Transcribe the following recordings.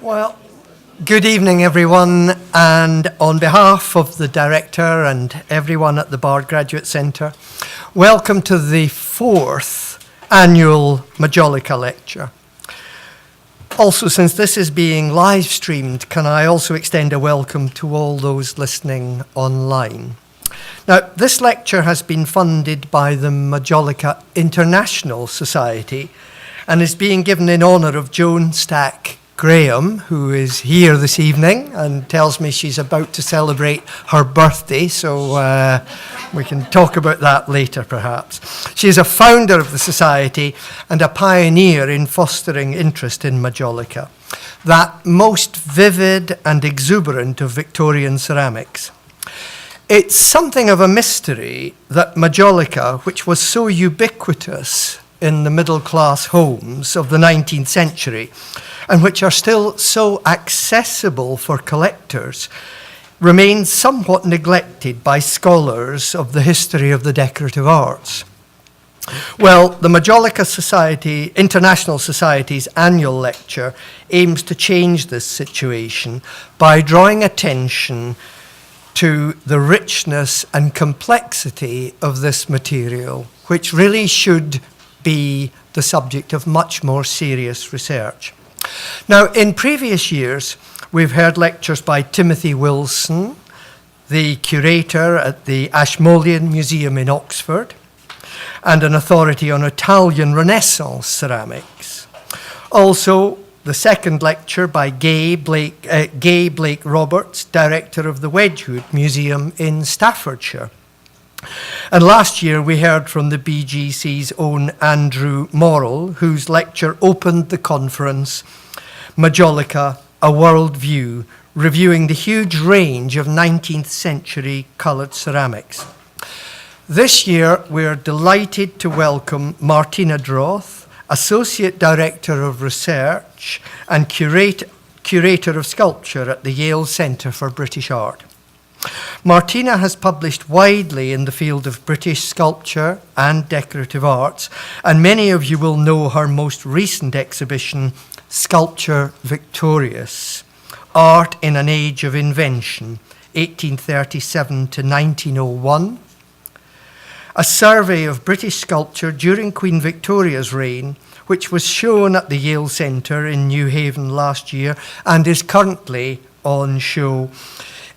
Well, good evening, everyone, and on behalf of the director and everyone at the Bard Graduate Centre, welcome to the 4th annual Majolica lecture. Also, since this is being live streamed, can I also extend a welcome to all those listening online. Now, this lecture has been funded by the Majolica International Society and is being given in honour of Joan Stack Graham, who is here this evening and tells me she's about to celebrate her birthday, so we can talk about that later perhaps. She is a founder of the society and a pioneer in fostering interest in Majolica, that most vivid and exuberant of Victorian ceramics. It's something of a mystery that Majolica, which was so ubiquitous in the middle-class homes of the 19th century, and which are still so accessible for collectors, remains somewhat neglected by scholars of the history of the decorative arts. Well, the Majolica Society, International Society's annual lecture aims to change this situation by drawing attention to the richness and complexity of this material, which really should be the subject of much more serious research. Now, in previous years, we've heard lectures by Timothy Wilson, the curator at the Ashmolean Museum in Oxford, and an authority on Italian Renaissance ceramics. Also, the second lecture by Gay Blake Roberts, director of the Wedgwood Museum in Staffordshire. And last year we heard from the BGC's own Andrew Morrill, whose lecture opened the conference, Majolica, A World View, reviewing the huge range of 19th century coloured ceramics. This year we're delighted to welcome Martina Droth, Associate Director of Research and Curator of Sculpture at the Yale Centre for British Art. Martina has published widely in the field of British sculpture and decorative arts, and many of you will know her most recent exhibition, Sculpture Victorious, Art in an Age of Invention, 1837 to 1901, a survey of British sculpture during Queen Victoria's reign, which was shown at the Yale Centre in New Haven last year and is currently on show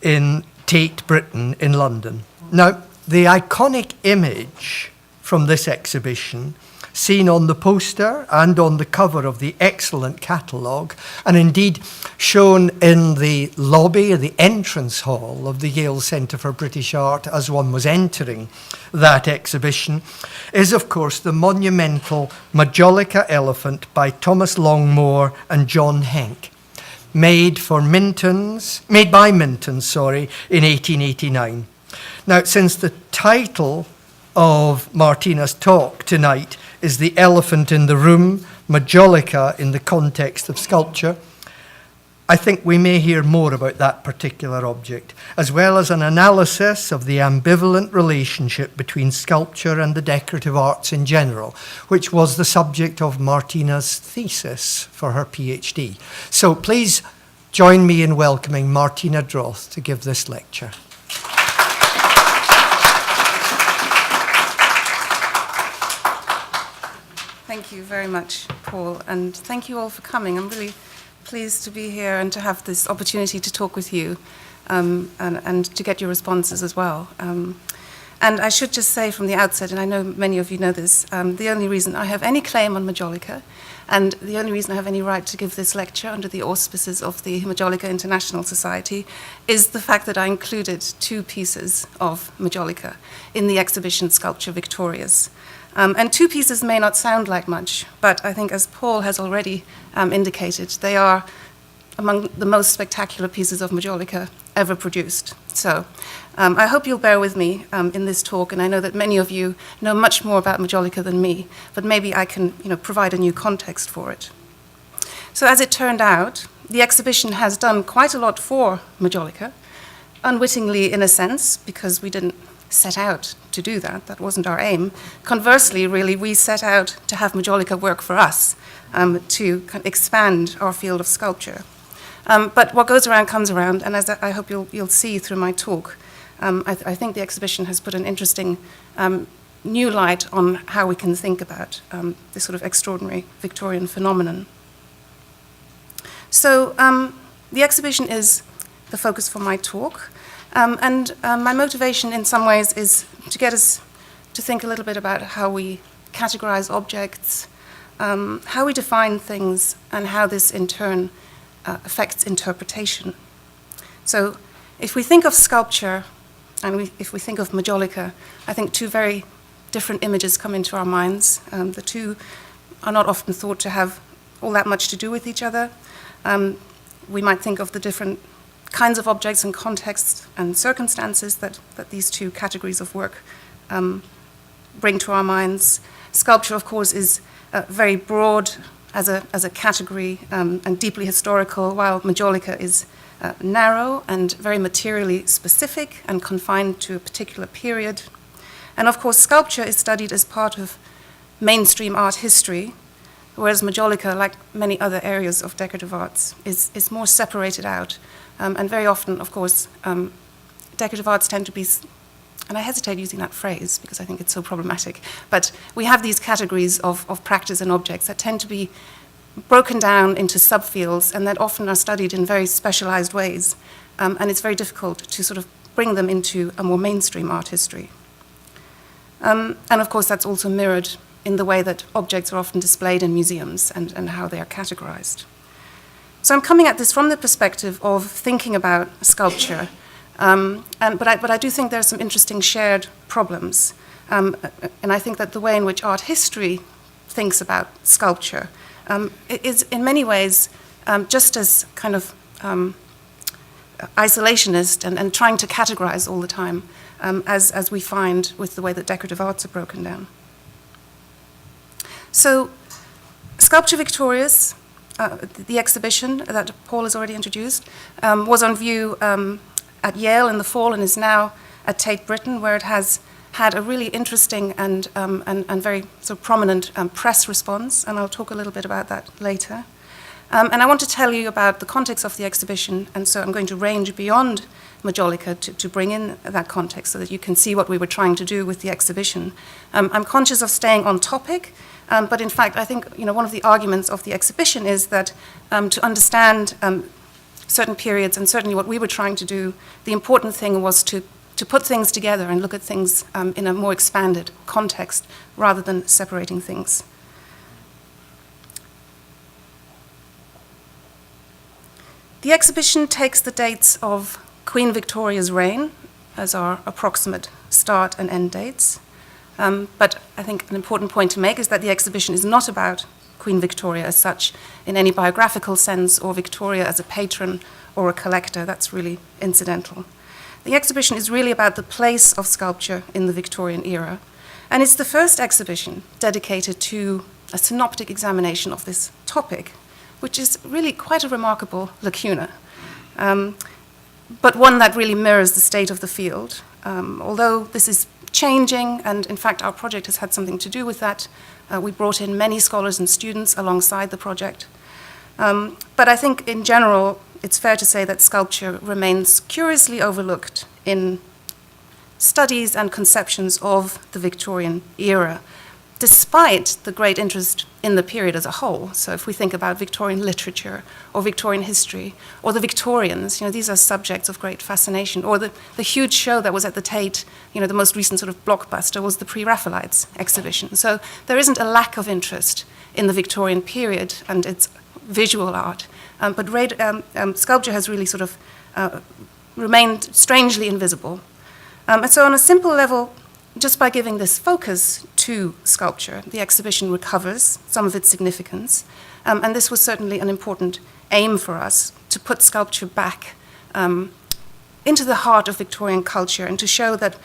in Tate Britain in London. Now, the iconic image from this exhibition, seen on the poster and on the cover of the excellent catalogue, and indeed shown in the lobby, the entrance hall of the Yale Centre for British Art as one was entering that exhibition, is of course the monumental Majolica elephant by Thomas Longmore and John Henck, made by Minton, in 1889. Now, since the title of Martina's talk tonight is The Elephant in the Room, Majolica in the Context of Sculpture, I think we may hear more about that particular object, as well as an analysis of the ambivalent relationship between sculpture and the decorative arts in general, which was the subject of Martina's thesis for her PhD. So please join me in welcoming Martina Droth to give this lecture. Thank you very much, Paul, and thank you all for coming. I'm really pleased to be here and to have this opportunity to talk with you and to get your responses as well. And I should just say from the outset, and I know many of you know this, the only reason I have any claim on Majolica and the only reason I have any right to give this lecture under the auspices of the Majolica International Society is the fact that I included 2 pieces of Majolica in the exhibition Sculpture Victorious. And 2 pieces may not sound like much, but I think as Paul has already indicated, they are among the most spectacular pieces of Majolica ever produced. So I hope you'll bear with me in this talk, and I know that many of you know much more about Majolica than me, but maybe I can provide a new context for it. So as it turned out, the exhibition has done quite a lot for Majolica, unwittingly in a sense, because we didn't set out to do that. That wasn't our aim. Conversely, really, we set out to have Majolica work for us, to expand our field of sculpture. But what goes around comes around, and as I hope you'll see through my talk, I think the exhibition has put an interesting new light on how we can think about this sort of extraordinary Victorian phenomenon. So the exhibition is the focus for my talk, and my motivation in some ways is to get us to think a little bit about how we categorize objects, how we define things, and how this in turn affects interpretation. So if we think of sculpture, and if we think of Majolica, I think two very different images come into our minds. The two are not often thought to have all that much to do with each other. We might think of the different kinds of objects and contexts and circumstances that these two categories of work bring to our minds. Sculpture, of course, is very broad as a category and deeply historical, while Majolica is narrow and very materially specific and confined to a particular period. And of course, sculpture is studied as part of mainstream art history, whereas Majolica, like many other areas of decorative arts, is more separated out. And very often, of course, decorative arts tend to be, and I hesitate using that phrase because I think it's so problematic, but we have these categories of practice and objects that tend to be broken down into subfields and that often are studied in very specialized ways. And it's very difficult to sort of bring them into a more mainstream art history. And of course, that's also mirrored in the way that objects are often displayed in museums and how they are categorized. So I'm coming at this from the perspective of thinking about sculpture, but I do think there are some interesting shared problems. And I think that the way in which art history thinks about sculpture is in many ways just as kind of isolationist and trying to categorize all the time as we find with the way that decorative arts are broken down. So Sculpture Victorious, the exhibition that Paul has already introduced, was on view at Yale in the fall and is now at Tate Britain, where it has had a really interesting and very sort of prominent press response, and I'll talk a little bit about that later. And I want to tell you about the context of the exhibition, and so I'm going to range beyond Majolica to bring in that context so that you can see what we were trying to do with the exhibition. I'm conscious of staying on topic, but in fact, I think one of the arguments of the exhibition is that to understand certain periods, and certainly what we were trying to do, the important thing was to put things together and look at things in a more expanded context rather than separating things. The exhibition takes the dates of Queen Victoria's reign as our approximate start and end dates. But I think an important point to make is that the exhibition is not about Queen Victoria as such in any biographical sense, or Victoria as a patron or a collector. That's really incidental. The exhibition is really about the place of sculpture in the Victorian era. And it's the first exhibition dedicated to a synoptic examination of this topic, which is really quite a remarkable lacuna, but one that really mirrors the state of the field. Although this is changing, and in fact our project has had something to do with that, we brought in many scholars and students alongside the project. But I think in general, it's fair to say that sculpture remains curiously overlooked in studies and conceptions of the Victorian era, despite the great interest in the period as a whole. So if we think about Victorian literature or Victorian history or the Victorians, these are subjects of great fascination. Or the huge show that was at the Tate, the most recent sort of blockbuster was the Pre-Raphaelites exhibition. So there isn't a lack of interest in the Victorian period and its visual art, but sculpture has really sort of remained strangely invisible. And so on a simple level, just by giving this focus to sculpture, the exhibition recovers some of its significance. And this was certainly an important aim for us, to put sculpture back into the heart of Victorian culture and to show that,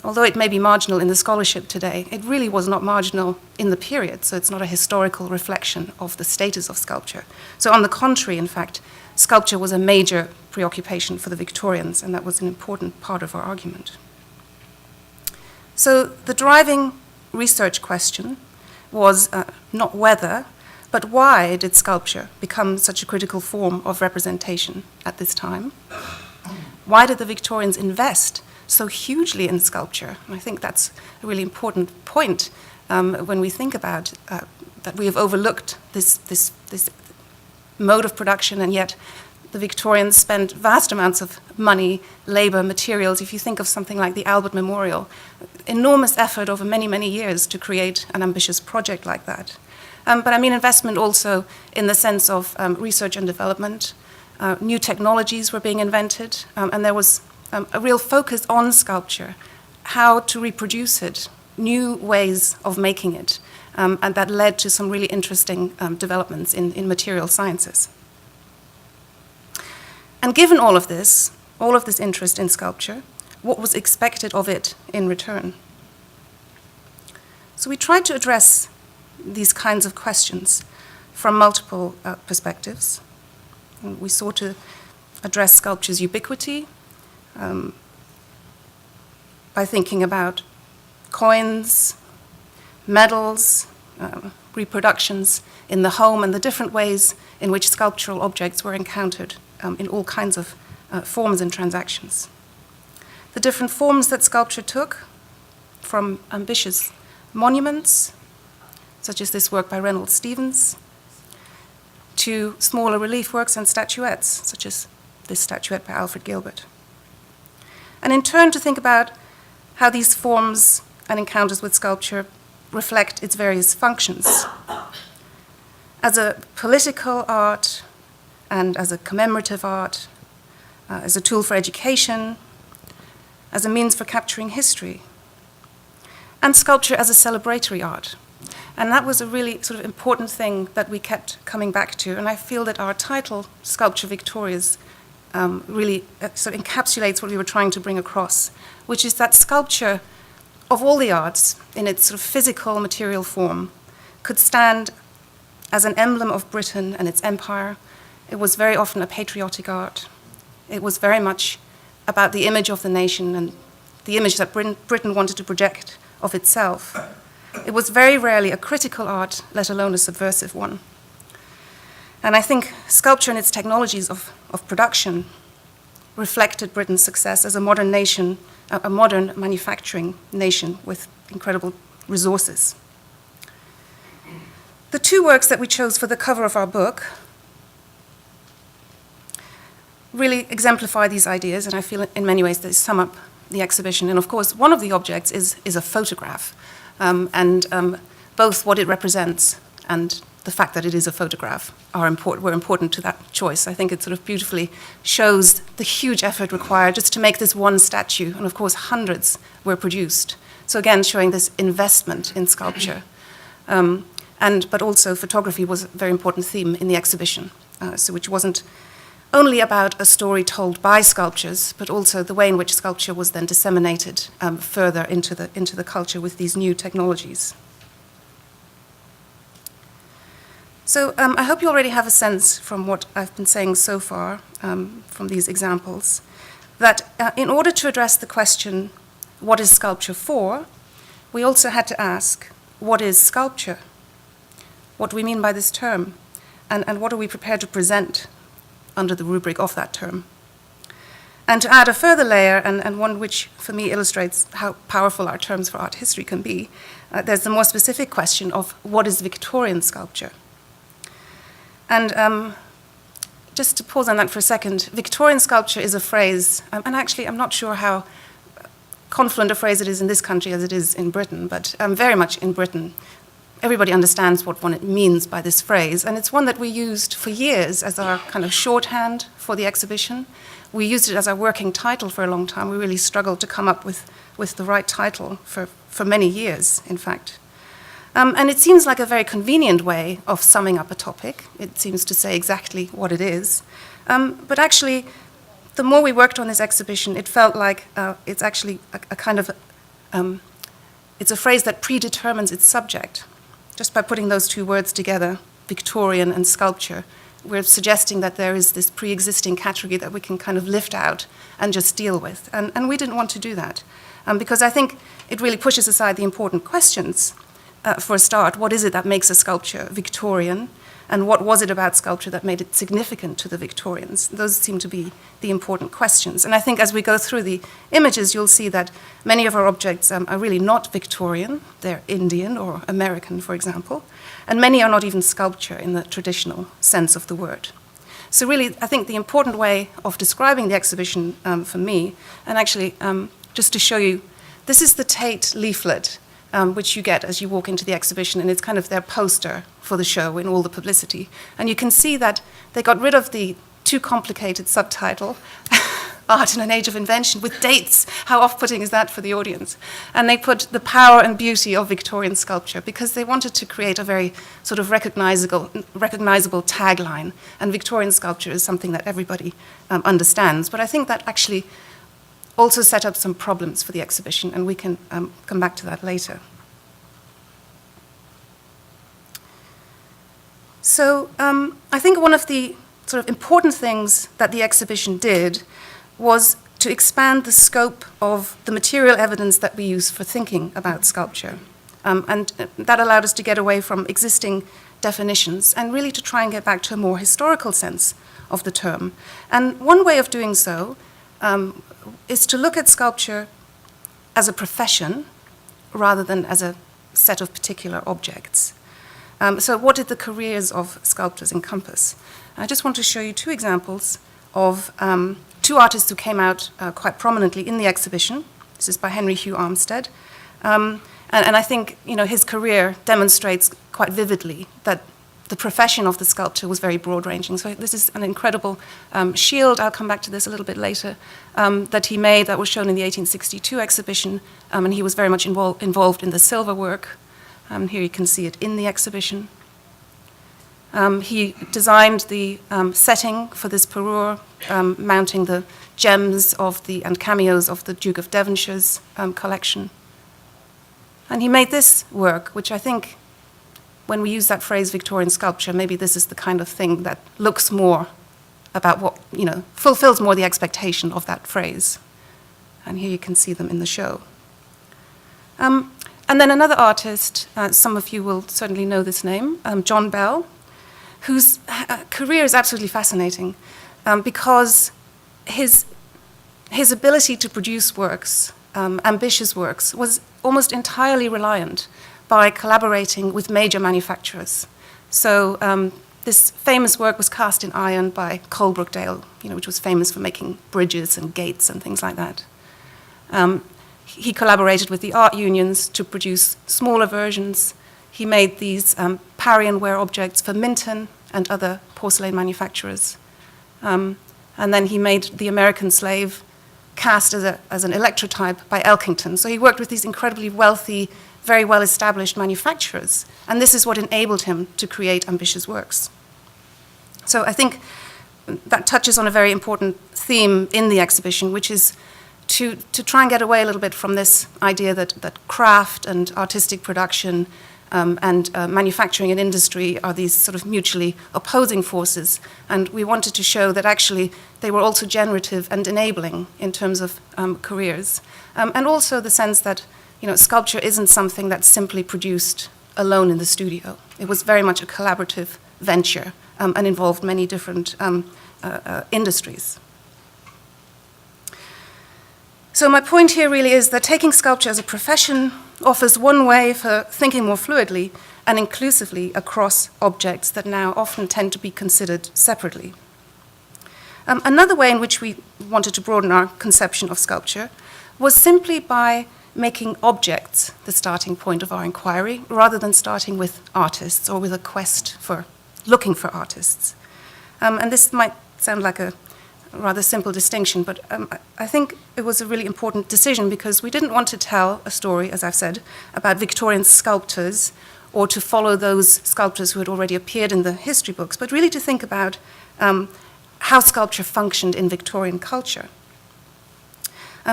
although it may be marginal in the scholarship today, it really was not marginal in the period. So it's not a historical reflection of the status of sculpture. So on the contrary, in fact, sculpture was a major preoccupation for the Victorians, and that was an important part of our argument. So the driving research question was not whether, But why did sculpture become such a critical form of representation at this time? Why did the Victorians invest so hugely in sculpture? And I think that's a really important point when we think about that we have overlooked this mode of production, and yet the Victorians spent vast amounts of money, labor, materials. If you think of something like the Albert Memorial, enormous effort over many, many years to create an ambitious project like that. But I mean investment also in the sense of research and development. New technologies were being invented, and there was a real focus on sculpture, how to reproduce it, new ways of making it, and that led to some really interesting developments in material sciences. And given all of this interest in sculpture, what was expected of it in return? So we tried to address these kinds of questions from multiple perspectives. And we sought to address sculpture's ubiquity by thinking about coins, medals, reproductions in the home, and the different ways in which sculptural objects were encountered in all kinds of forms and transactions. The different forms that sculpture took, from ambitious monuments, such as this work by Reynolds Stevens, to smaller relief works and statuettes, such as this statuette by Alfred Gilbert. And in turn to think about how these forms and encounters with sculpture reflect its various functions. As a political art and as a commemorative art, as a tool for education, as a means for capturing history, and sculpture as a celebratory art. And that was a really sort of important thing that we kept coming back to. And I feel that our title, Sculpture Victorias, really sort of encapsulates what we were trying to bring across, which is that sculpture, of all the arts, in its sort of physical, material form, could stand as an emblem of Britain and its empire. It was very often a patriotic art. It was very much about the image of the nation and the image that Britain wanted to project of itself. It was very rarely a critical art, let alone a subversive one. And I think sculpture and its technologies of production reflected Britain's success as a modern nation, a modern manufacturing nation with incredible resources. The two works that we chose for the cover of our book really exemplify these ideas, and I feel in many ways they sum up the exhibition. And of course, one of the objects is a photograph, and both what it represents and the fact that it is a photograph were important to that choice. I think it sort of beautifully shows the huge effort required just to make this one statue, and of course hundreds were produced. So again, showing this investment in sculpture. But also photography was a very important theme in the exhibition, which wasn't only about a story told by sculptures, but also the way in which sculpture was then disseminated further into the culture with these new technologies. So I hope you already have a sense from what I've been saying so far, from these examples, that in order to address the question, what is sculpture for, we also had to ask, what is sculpture? What do we mean by this term? And what are we prepared to present under the rubric of that term? And to add a further layer, and one which for me illustrates how powerful our terms for art history can be, there's the more specific question of what is Victorian sculpture? And just to pause on that for a second, Victorian sculpture is a phrase, and actually I'm not sure how confluent a phrase it is in this country as it is in Britain, but very much in Britain. Everybody understands what one means by this phrase, and it's one that we used for years as our kind of shorthand for the exhibition. We used it as our working title for a long time. We really struggled to come up with the right title for many years, in fact. And it seems like a very convenient way of summing up a topic. It seems to say exactly what it is. But actually, the more we worked on this exhibition, it felt like it's actually a kind of, it's a phrase that predetermines its subject. Just by putting those two words together, Victorian and sculpture, we're suggesting that there is this pre-existing category that we can kind of lift out and just deal with. And we didn't want to do that, because I think it really pushes aside the important questions. For a start, what is it that makes a sculpture Victorian? and what was it about sculpture that made it significant to the Victorians? Those seem to be the important questions. And I think as we go through the images, you'll see that many of our objects are really not Victorian. They're Indian or American, for example. And many are not even sculpture in the traditional sense of the word. So really, I think the important way of describing the exhibition for me, and actually just to show you, this is the Tate leaflet, which you get as you walk into the exhibition, and it's kind of their poster for the show in all the publicity. And you can see that they got rid of the too complicated subtitle, Art in an Age of Invention, with dates. How off-putting is that for the audience? And they put the power and beauty of Victorian sculpture, because they wanted to create a very sort of recognizable tagline. And Victorian sculpture is something that everybody understands. But I think that actually also set up some problems for the exhibition, and we can come back to that later. So I think one of the sort of important things that the exhibition did was to expand the scope of the material evidence that we use for thinking about sculpture. And that allowed us to get away from existing definitions and really to try and get back to a more historical sense of the term. And one way of doing so is to look at sculpture as a profession rather than as a set of particular objects. So what did the careers of sculptors encompass? I just want to show you two examples of two artists who came out quite prominently in the exhibition. This is by Henry Hugh Armstead. And I think his career demonstrates quite vividly that the profession of the sculptor was very broad-ranging. So this is an incredible shield, I'll come back to this a little bit later, that he made that was shown in the 1862 exhibition, and he was very much involved in the silver work. Here you can see it in the exhibition. He designed the setting for this parure, mounting the gems and cameos of the Duke of Devonshire's collection. And he made this work, which I think, when we use that phrase Victorian sculpture, maybe this is the kind of thing that looks more about what, fulfills more the expectation of that phrase. And here you can see them in the show. And then another artist, some of you will certainly know this name, John Bell, whose career is absolutely fascinating because his ability to produce works, ambitious works, was almost entirely reliant by collaborating with major manufacturers. So this famous work was cast in iron by Coalbrookdale, which was famous for making bridges and gates and things like that. He collaborated with the art unions to produce smaller versions. He made these Parian ware objects for Minton and other porcelain manufacturers. And then he made the American slave cast as an electrotype by Elkington. So he worked with these incredibly wealthy, very well-established manufacturers. And this is what enabled him to create ambitious works. So I think that touches on a very important theme in the exhibition, which is to try and get away a little bit from this idea that craft and artistic production and manufacturing and industry are these sort of mutually opposing forces. And we wanted to show that actually they were also generative and enabling in terms of careers. And also the sense that sculpture isn't something that's simply produced alone in the studio. It was very much a collaborative venture and involved many different industries. So my point here really is that taking sculpture as a profession offers one way for thinking more fluidly and inclusively across objects that now often tend to be considered separately. Another way in which we wanted to broaden our conception of sculpture was simply by making objects the starting point of our inquiry, rather than starting with artists or with a quest for looking for artists. And this might sound like a rather simple distinction, but I think it was a really important decision because we didn't want to tell a story, as I've said, about Victorian sculptors or to follow those sculptors who had already appeared in the history books, but really to think about how sculpture functioned in Victorian culture.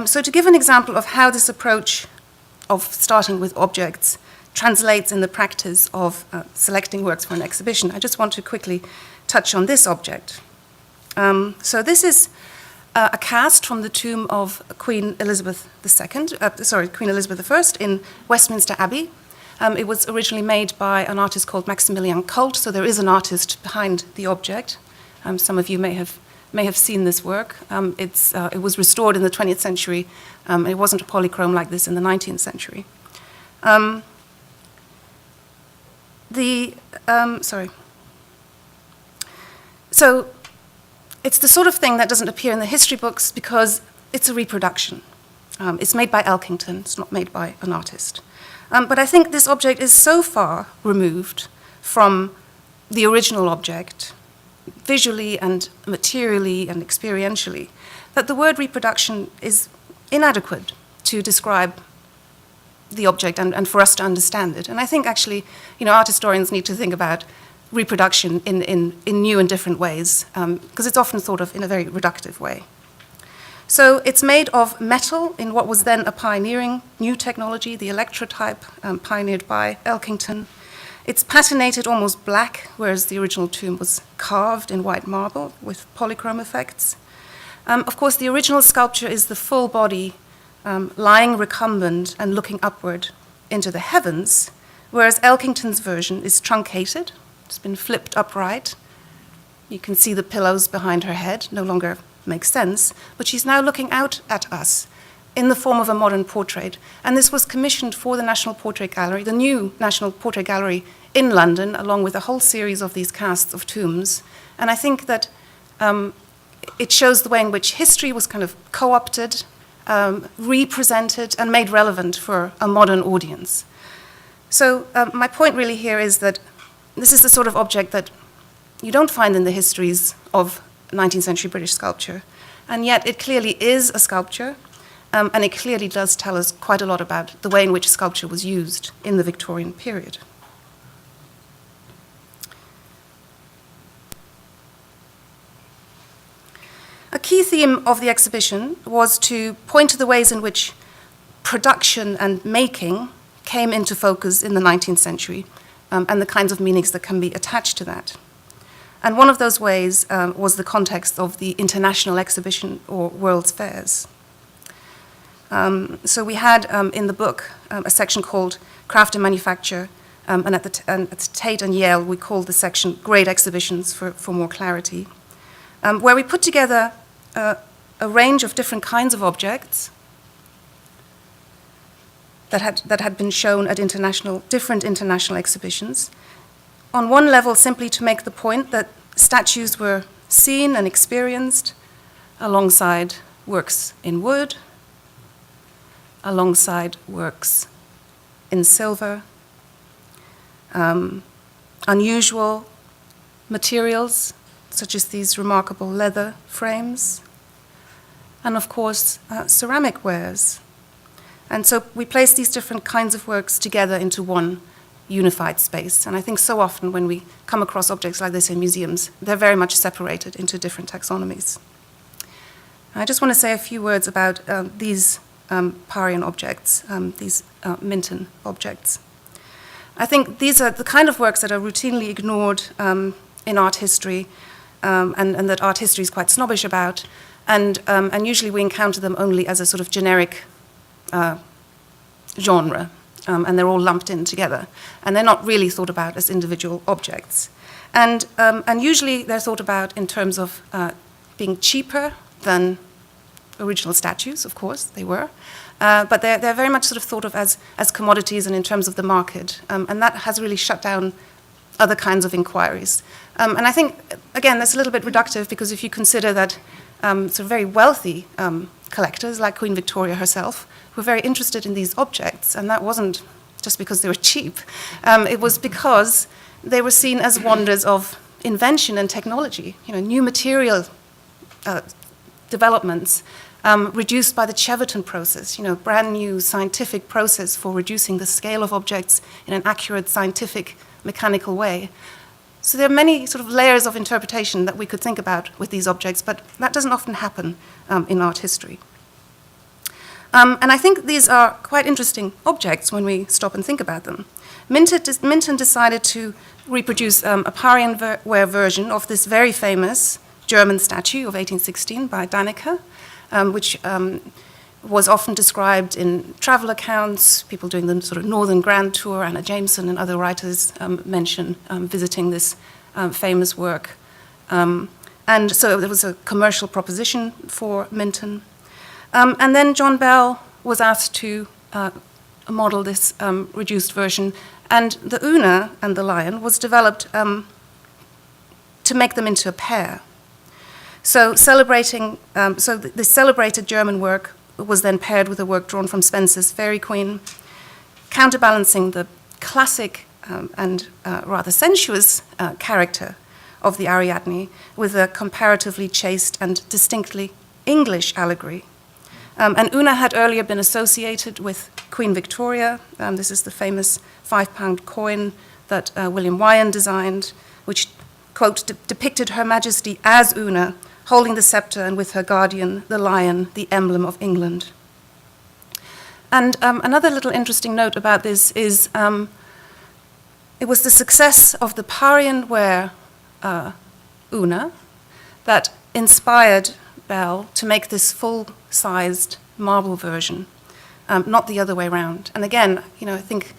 So to give an example of how this approach of starting with objects translates in the practice of selecting works for an exhibition, I just want to quickly touch on this object. So this is a cast from the tomb of Queen Elizabeth I in Westminster Abbey. It was originally made by an artist called Maximilian Kolb, so there is an artist behind the object. Some of you may have seen this work. It was restored in the 20th century. It wasn't a polychrome like this in the 19th century. So it's the sort of thing that doesn't appear in the history books because it's a reproduction. It's made by Elkington. It's not made by an artist. But I think this object is so far removed from the original object, visually and materially and experientially, that the word reproduction is inadequate to describe the object and for us to understand it. And I think actually, art historians need to think about reproduction in new and different ways, because it's often thought of in a very reductive way. So it's made of metal in what was then a pioneering new technology, the electrotype, pioneered by Elkington. It's patinated almost black, whereas the original tomb was carved in white marble with polychrome effects. Of course, the original sculpture is the full body lying recumbent and looking upward into the heavens, whereas Elkington's version is truncated. It's been flipped upright. You can see the pillows behind her head, no longer makes sense, but she's now looking out at us in the form of a modern portrait. And this was commissioned for the National Portrait Gallery, the new National Portrait Gallery in London, along with a whole series of these casts of tombs. And I think that it shows the way in which history was kind of co-opted, represented, and made relevant for a modern audience. So my point really here is that this is the sort of object that you don't find in the histories of 19th century British sculpture, and yet it clearly is a sculpture, and it clearly does tell us quite a lot about the way in which sculpture was used in the Victorian period. A key theme of the exhibition was to point to the ways in which production and making came into focus in the 19th century, and the kinds of meanings that can be attached to that. And one of those ways was the context of the international exhibition or World's Fairs. So we had in the book a section called Craft and Manufacture, and at Tate and Yale we called the section Great Exhibitions for more clarity, where we put together a range of different kinds of objects that had been shown at different international exhibitions. On one level, simply to make the point that statues were seen and experienced alongside works in wood, alongside works in silver, unusual materials, such as these remarkable leather frames, and of course, ceramic wares. And so we place these different kinds of works together into one unified space. And I think so often when we come across objects like this in museums, they're very much separated into different taxonomies. I just want to say a few words about these Parian objects, these Minton objects. I think these are the kind of works that are routinely ignored in art history, and that art history is quite snobbish about, and usually we encounter them only as a sort of generic genre. And they're all lumped in together. And they're not really thought about as individual objects. And usually they're thought about in terms of being cheaper than original statues, of course, they were. But they're very much sort of thought of as commodities and in terms of the market. And that has really shut down other kinds of inquiries. And I think, again, that's a little bit reductive because if you consider that sort of very wealthy collectors, like Queen Victoria herself, were very interested in these objects, and that wasn't just because they were cheap. It was because they were seen as wonders of invention and technology, new material developments reduced by the Cheverton process, brand new scientific process for reducing the scale of objects in an accurate scientific mechanical way. So there are many sort of layers of interpretation that we could think about with these objects, but that doesn't often happen in art history. And I think these are quite interesting objects when we stop and think about them. Minton decided to reproduce a Parian ware version of this very famous German statue of 1816 by Dannecker, which was often described in travel accounts, people doing the sort of Northern Grand Tour. Anna Jameson and other writers mention visiting this famous work. And so there was a commercial proposition for Minton. And then John Bell was asked to model this reduced version. And the Una and the lion was developed to make them into a pair. So the celebrated German work was then paired with a work drawn from Spenser's Fairy Queen, counterbalancing the classic and rather sensuous character of the Ariadne with a comparatively chaste and distinctly English allegory. And Una had earlier been associated with Queen Victoria. This is the famous £5 coin that William Wyon designed, which, quote, depicted Her Majesty as Una, holding the scepter and with her guardian, the lion, the emblem of England. And another little interesting note about this is it was the success of the Parian ware Una that inspired Bell to make this full-sized marble version, not the other way around. And again, I think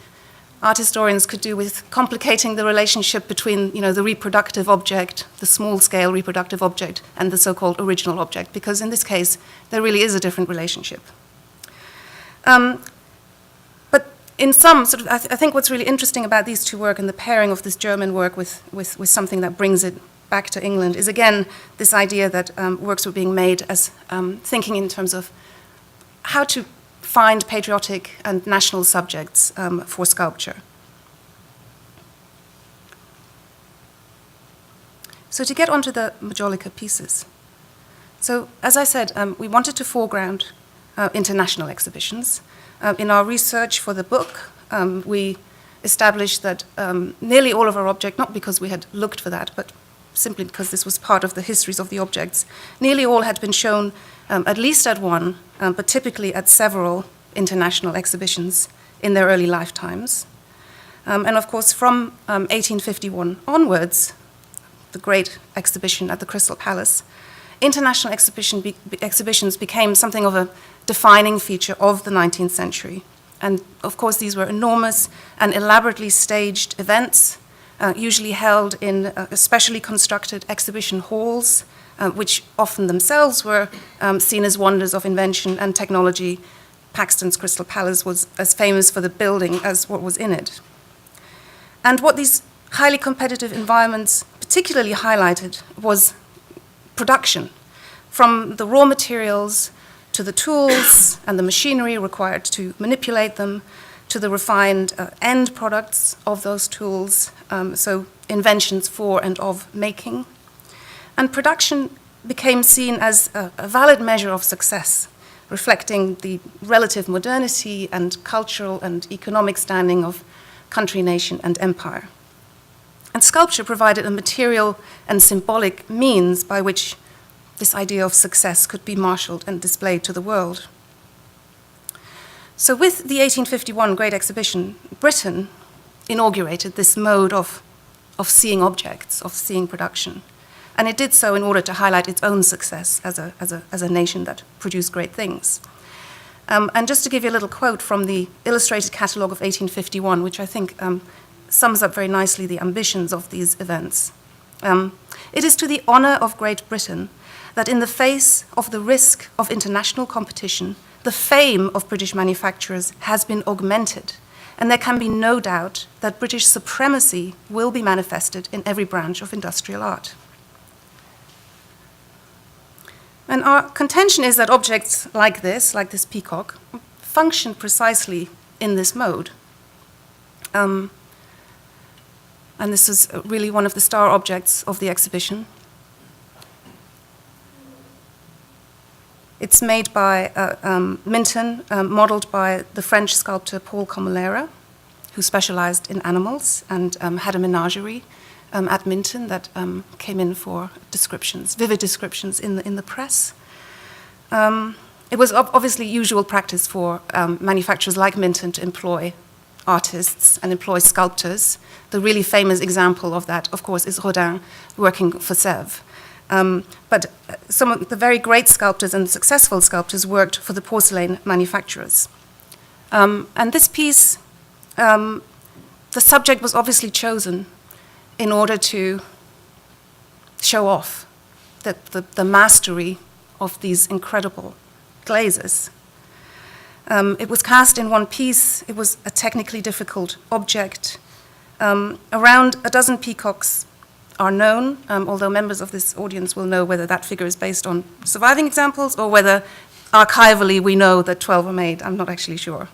art historians could do with complicating the relationship between, the reproductive object, the small-scale reproductive object, and the so-called original object, because in this case, there really is a different relationship. But in some sort of, I think what's really interesting about these two work and the pairing of this German work with something that brings it back to England is, again, this idea that works were being made as thinking in terms of how to find patriotic and national subjects for sculpture. So to get onto the Majolica pieces. So as I said, we wanted to foreground international exhibitions. In our research for the book, we established that nearly all of our objects, not because we had looked for that, but simply because this was part of the histories of the objects, nearly all had been shown at least at one, but typically at several international exhibitions in their early lifetimes. And of course, from 1851 onwards, the great exhibition at the Crystal Palace, international exhibitions became something of a defining feature of the 19th century. And of course, these were enormous and elaborately staged events, usually held in specially constructed exhibition halls, which often themselves were seen as wonders of invention and technology. Paxton's Crystal Palace was as famous for the building as what was in it. And what these highly competitive environments particularly highlighted was production, from the raw materials to the tools and the machinery required to manipulate them, to the refined end products of those tools, so inventions for and of making. And production became seen as a valid measure of success, reflecting the relative modernity and cultural and economic standing of country, nation, and empire. And sculpture provided a material and symbolic means by which this idea of success could be marshaled and displayed to the world. So with the 1851 Great Exhibition, Britain inaugurated this mode of seeing objects, of seeing production. And it did so in order to highlight its own success as a nation that produced great things. And just to give you a little quote from the Illustrated Catalogue of 1851, which I think sums up very nicely the ambitions of these events. It is to the honor of Great Britain that in the face of the risk of international competition, the fame of British manufacturers has been augmented, and there can be no doubt that British supremacy will be manifested in every branch of industrial art. And our contention is that objects like this peacock, function precisely in this mode. And this is really one of the star objects of the exhibition. It's made by Minton, modeled by the French sculptor Paul Comolera, who specialized in animals and had a menagerie at Minton that came in for descriptions, vivid descriptions in the press. It was obviously usual practice for manufacturers like Minton to employ artists and employ sculptors. The really famous example of that, of course, is Rodin working for Sèvres. But some of the very great sculptors and successful sculptors worked for the porcelain manufacturers. And this piece, the subject was obviously chosen in order to show off the mastery of these incredible glazes. It was cast in one piece. It was a technically difficult object. Around a dozen peacocks are known, although members of this audience will know whether that figure is based on surviving examples or whether archivally we know that 12 were made. I'm not actually sure.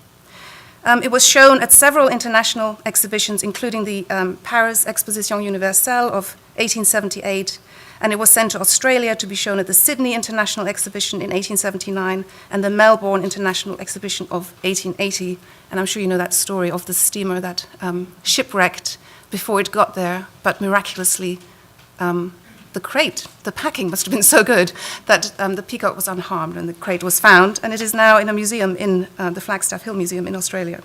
It was shown at several international exhibitions, including the Paris Exposition Universelle of 1878, and it was sent to Australia to be shown at the Sydney International Exhibition in 1879 and the Melbourne International Exhibition of 1880. And I'm sure you know that story of the steamer that shipwrecked before it got there, but miraculously the crate, the packing must have been so good that the peacock was unharmed and the crate was found, and it is now in a museum in the Flagstaff Hill Museum in Australia.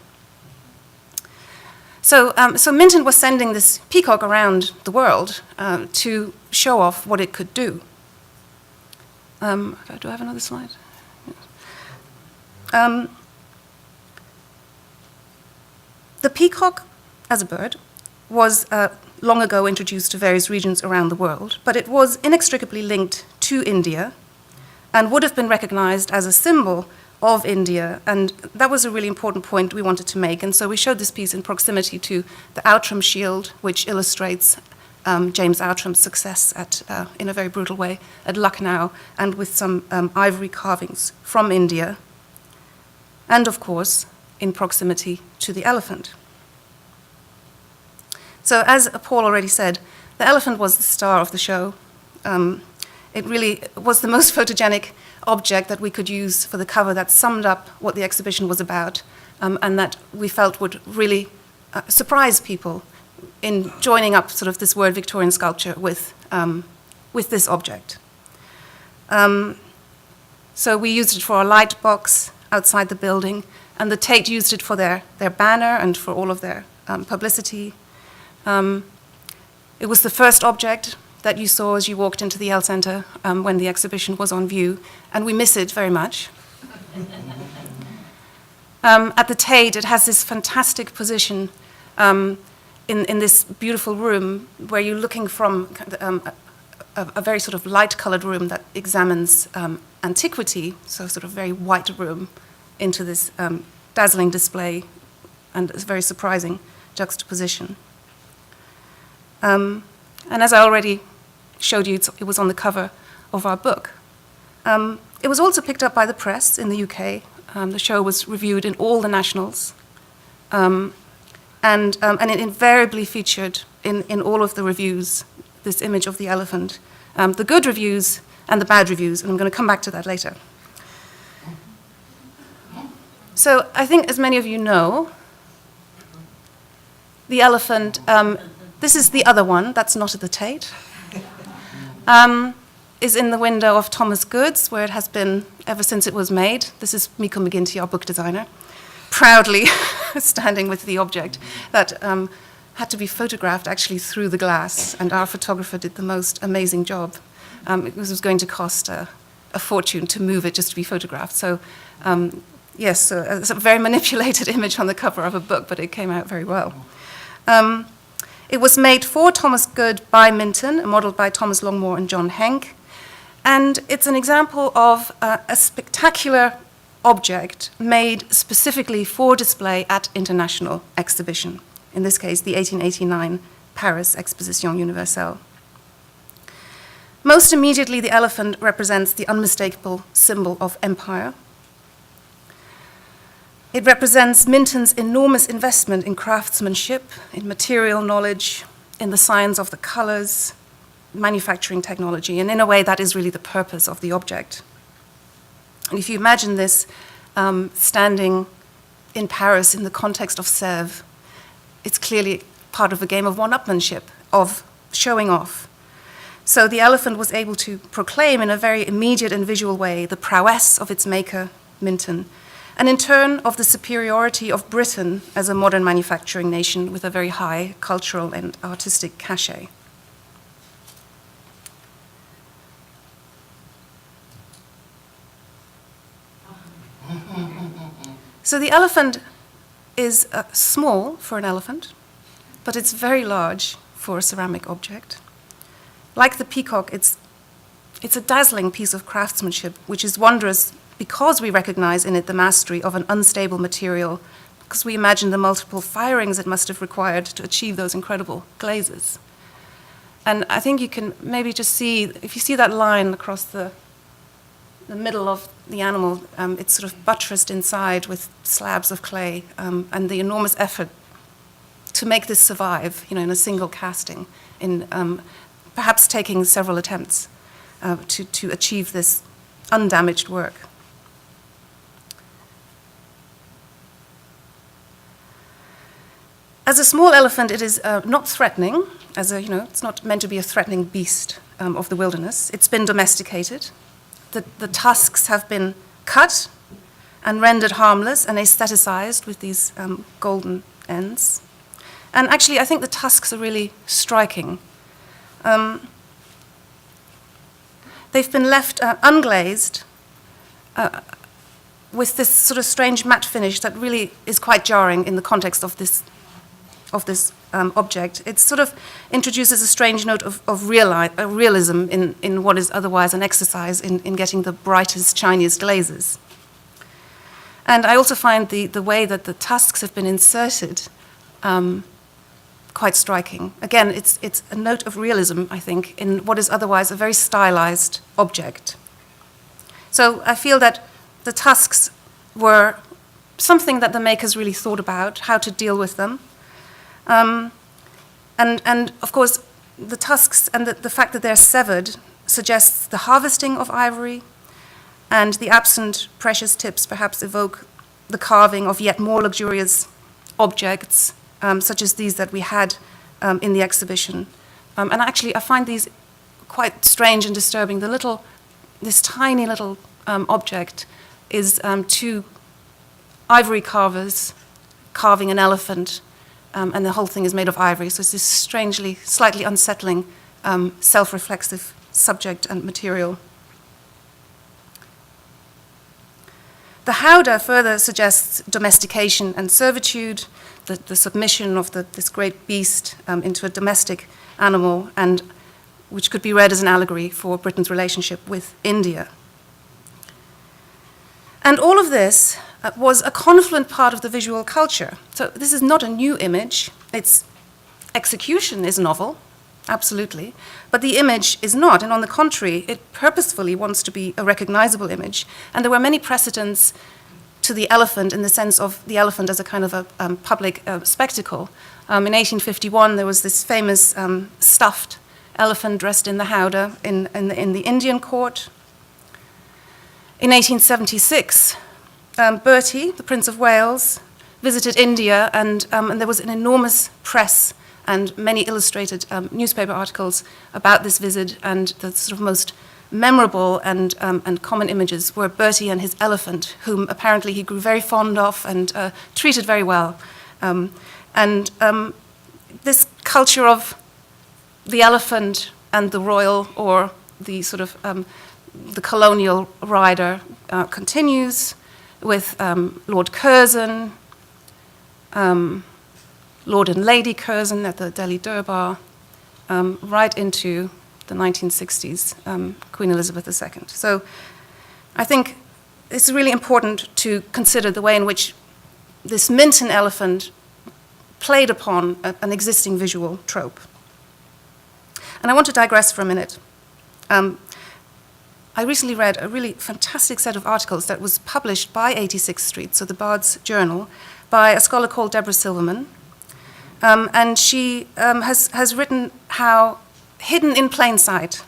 So Minton was sending this peacock around the world to show off what it could do. Do I have another slide? The peacock, as a bird, was long ago introduced to various regions around the world, but it was inextricably linked to India and would have been recognized as a symbol of India, and that was a really important point we wanted to make. And so we showed this piece in proximity to the Outram Shield, which illustrates James Outram's success in a very brutal way at Lucknow, and with some ivory carvings from India, and of course in proximity to the elephant. So as Paul already said, the elephant was the star of the show. It really was the most photogenic object that we could use for the cover that summed up what the exhibition was about, and that we felt would really surprise people in joining up sort of this word Victorian sculpture with this object. So we used it for a light box outside the building, and the Tate used it for their banner and for all of their publicity. It was the first object that you saw as you walked into the Yale Center when the exhibition was on view, and we miss it very much. At the Tate, it has this fantastic position in this beautiful room where you're looking from a very sort of light-colored room that examines antiquity, so sort of very white room, into this dazzling display, and it's a very surprising juxtaposition. And as I already showed you, it was on the cover of our book. It was also picked up by the press in the UK. The show was reviewed in all the nationals. And it invariably featured in all of the reviews this image of the elephant. The good reviews and the bad reviews, and I'm going to come back to that later. So I think, as many of you know, the elephant, this is the other one that's not at the Tate, is in the window of Thomas Goods, where it has been ever since it was made. This is Miko McGinty, our book designer, proudly standing with the object that had to be photographed actually through the glass, and our photographer did the most amazing job. It was going to cost a fortune to move it just to be photographed. So yes, it's a very manipulated image on the cover of a book, but it came out very well. It was made for Thomas Good by Minton, modeled by Thomas Longmore and John Henk. And it's an example of a spectacular object made specifically for display at international exhibition. In this case, the 1889 Paris Exposition Universelle. Most immediately, the elephant represents the unmistakable symbol of empire. It represents Minton's enormous investment in craftsmanship, in material knowledge, in the science of the colors, manufacturing technology, and in a way that is really the purpose of the object. And if you imagine this standing in Paris in the context of Sèvres, it's clearly part of a game of one-upmanship, of showing off. So the elephant was able to proclaim in a very immediate and visual way the prowess of its maker, Minton, and in turn of the superiority of Britain as a modern manufacturing nation with a very high cultural and artistic cachet. So the elephant is small for an elephant, but it's very large for a ceramic object. Like the peacock, it's a dazzling piece of craftsmanship, which is wondrous because we recognize in it the mastery of an unstable material, because we imagine the multiple firings it must have required to achieve those incredible glazes. And I think you can maybe just see, if you see that line across the middle of the animal, it's sort of buttressed inside with slabs of clay, and the enormous effort to make this survive, in a single casting, in perhaps taking several attempts to achieve this undamaged work. As a small elephant, it is not threatening. It's not meant to be a threatening beast of the wilderness. It's been domesticated. The tusks have been cut and rendered harmless and aestheticized with these golden ends. And actually, I think the tusks are really striking. They've been left unglazed with this sort of strange matte finish that really is quite jarring in the context of this object. It sort of introduces a strange note of realism in what is otherwise an exercise in getting the brightest, shiniest glazes. And I also find the way that the tusks have been inserted quite striking. Again, it's a note of realism, I think, in what is otherwise a very stylized object. So I feel that the tusks were something that the makers really thought about, how to deal with them. And of course, the tusks and the fact that they're severed suggests the harvesting of ivory, and the absent precious tips perhaps evoke the carving of yet more luxurious objects, such as these that we had in the exhibition. And actually, I find these quite strange and disturbing. This tiny little object is two ivory carvers carving an elephant, and the whole thing is made of ivory. So it's this strangely, slightly unsettling, self-reflexive subject and material. The howdah further suggests domestication and servitude, the submission of this great beast into a domestic animal, and which could be read as an allegory for Britain's relationship with India. And all of this was a confluent part of the visual culture. So this is not a new image. Its execution is novel, absolutely, but the image is not, and on the contrary, it purposefully wants to be a recognizable image. And there were many precedents to the elephant in the sense of the elephant as a kind of a public spectacle. In 1851, there was this famous stuffed elephant dressed in the howdah in the Indian court. In 1876, Bertie, the Prince of Wales, visited India, and there was an enormous press and many illustrated newspaper articles about this visit, and the sort of most memorable and common images were Bertie and his elephant, whom apparently he grew very fond of and treated very well. This culture of the elephant and the royal, or the sort of the colonial rider, continues with Lord Curzon, Lord and Lady Curzon at the Delhi Durbar, right into the 1960s, Queen Elizabeth II. So I think it's really important to consider the way in which this Minton elephant played upon an existing visual trope. And I want to digress for a minute. I recently read a really fantastic set of articles that was published by 86th Street, so the Bard's Journal, by a scholar called Deborah Silverman. And she has written how hidden in plain sight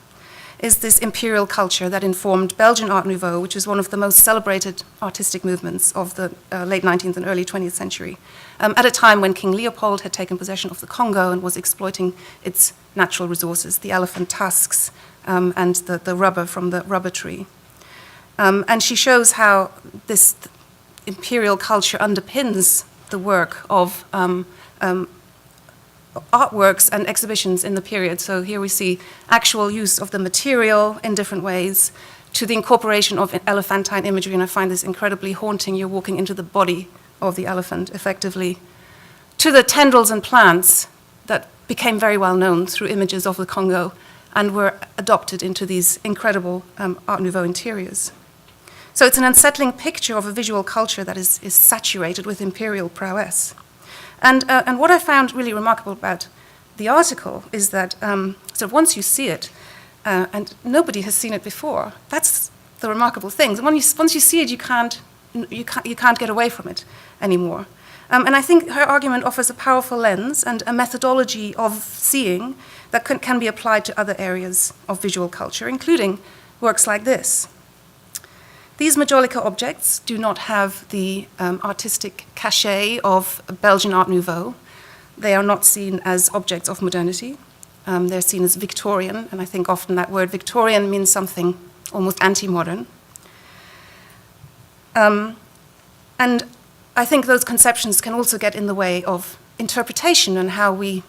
is this imperial culture that informed Belgian Art Nouveau, which is one of the most celebrated artistic movements of the late 19th and early 20th century, at a time when King Leopold had taken possession of the Congo and was exploiting its natural resources, the elephant tusks and the rubber from the rubber tree. And she shows how this imperial culture underpins the work of artworks and exhibitions in the period. So here we see actual use of the material in different ways, to the incorporation of elephantine imagery, and I find this incredibly haunting. You're walking into the body of the elephant, effectively, to the tendrils and plants that became very well known through images of the Congo and were adopted into these incredible Art Nouveau interiors. So it's an unsettling picture of a visual culture that is saturated with imperial prowess. And what I found really remarkable about the article is that so once you see it, and nobody has seen it before, that's the remarkable thing. Once you see it, you can't get away from it anymore. And I think her argument offers a powerful lens and a methodology of seeing that can be applied to other areas of visual culture, including works like this. These Majolica objects do not have the artistic cachet of Belgian Art Nouveau. They are not seen as objects of modernity. They're seen as Victorian, and I think often that word Victorian means something almost anti-modern. And I think those conceptions can also get in the way of interpretation and how we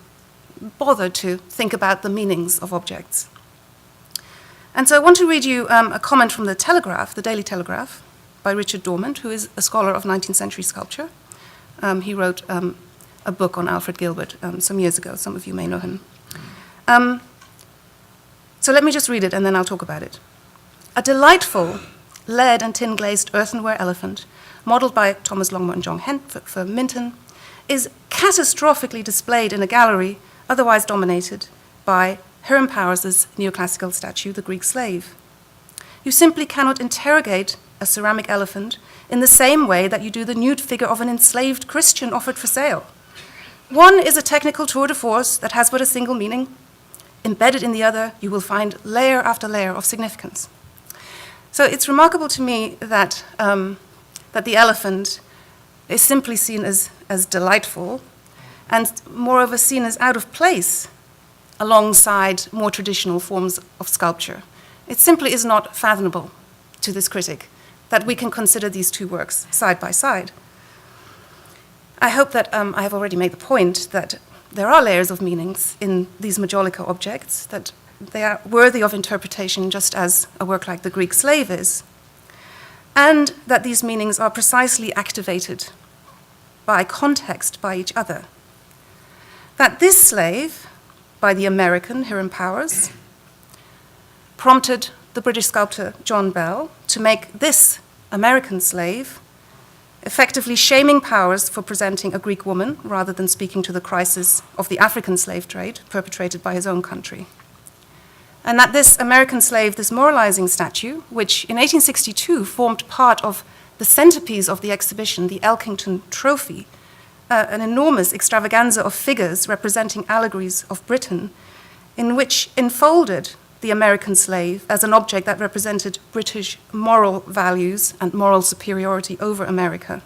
bother to think about the meanings of objects. And so I want to read you a comment from the Telegraph, the Daily Telegraph, by Richard Dormant, who is a scholar of 19th century sculpture. He wrote a book on Alfred Gilbert some years ago. Some of you may know him. So let me just read it and then I'll talk about it. A delightful lead and tin glazed earthenware elephant, modeled by Thomas Longmore and John Hent for Minton, is catastrophically displayed in a gallery otherwise dominated by Hiram Powers' neoclassical statue, The Greek Slave. You simply cannot interrogate a ceramic elephant in the same way that you do the nude figure of an enslaved Christian offered for sale. One is a technical tour de force that has but a single meaning. Embedded in the other, you will find layer after layer of significance. So it's remarkable to me that, that the elephant is simply seen as delightful and moreover seen as out of place alongside more traditional forms of sculpture. It simply is not fathomable to this critic that we can consider these two works side by side. I hope that I have already made the point that there are layers of meanings in these Majolica objects, that they are worthy of interpretation just as a work like The Greek Slave is, and that these meanings are precisely activated by context, by each other. That this slave, by the American Hiram Powers, prompted the British sculptor John Bell to make this American slave effectively shaming Powers for presenting a Greek woman rather than speaking to the crisis of the African slave trade perpetrated by his own country. And that this American slave, this moralizing statue, which in 1862 formed part of the centerpiece of the exhibition, the Elkington Trophy, an enormous extravaganza of figures representing allegories of Britain, in which enfolded the American slave as an object that represented British moral values and moral superiority over America.